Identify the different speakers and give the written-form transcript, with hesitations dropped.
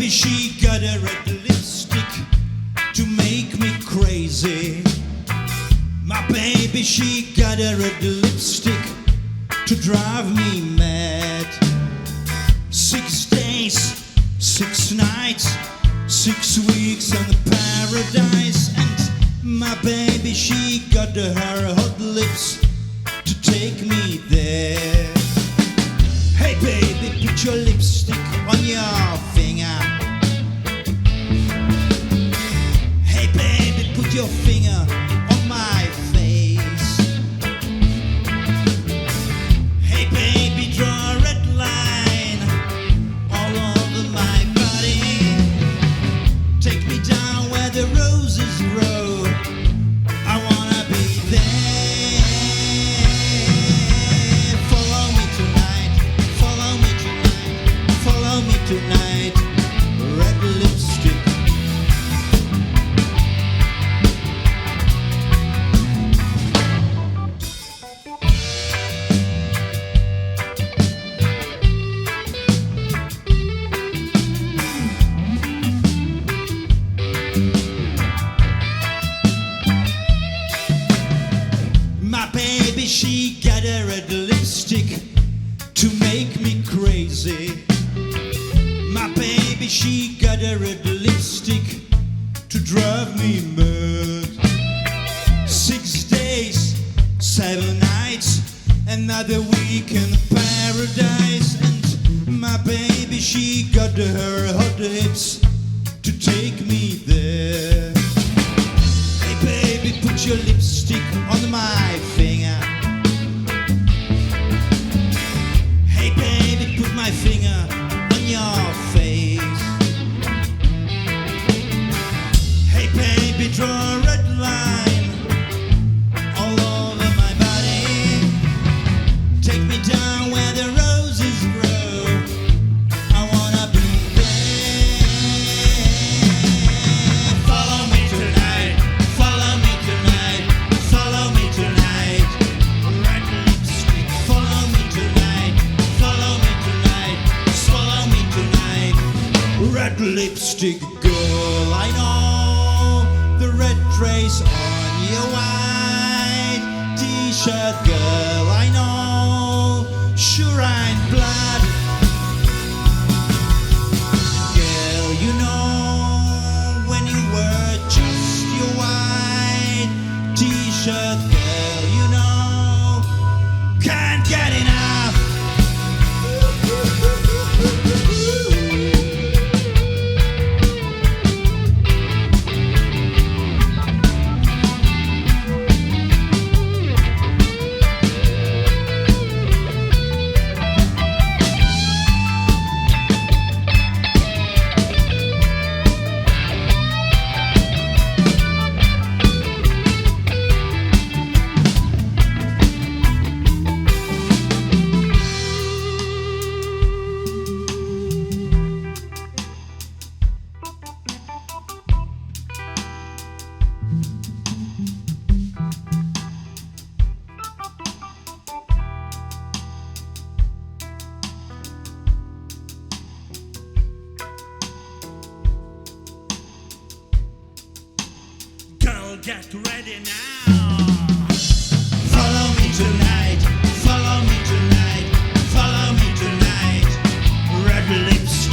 Speaker 1: baby, she got a red lipstick to make me crazy. My baby, she got a red lipstick to drive me mad. 6 days, 6 nights, 6 weeks on the paradise. And my baby, she got her hot lips to take me there. Hey baby, put your lipstick on your finger. Hey baby, put your finger on my face. Hey baby, draw a red line all over my body. Take me down where the roses grow. I wanna be there. Follow me tonight, follow me tonight, follow me tonight. Red lipstick. My baby, she got a red lipstick to make me crazy. My baby, she got a red lipstick to drive me mad. 6 days, 7 nights, another week in paradise. And my baby, she got her hot hips to take me there. Hey baby, put your lipstick on my finger. Hey baby, put my finger on your face. Hey baby, draw a red line all over my body. Take me down where the roses grow. I wanna be there. Follow me tonight, follow me tonight, follow me tonight. Red lipstick, follow me tonight, follow me tonight, follow me tonight. Red lipstick girl, I know the red trace on your white t-shirt girl, I know, sure I'm blood. Girl, you know when you wear just your white t-shirt, girl, you know, can't get enough. Girl, get ready now. Follow me tonight, follow me tonight, follow me tonight. Red lips.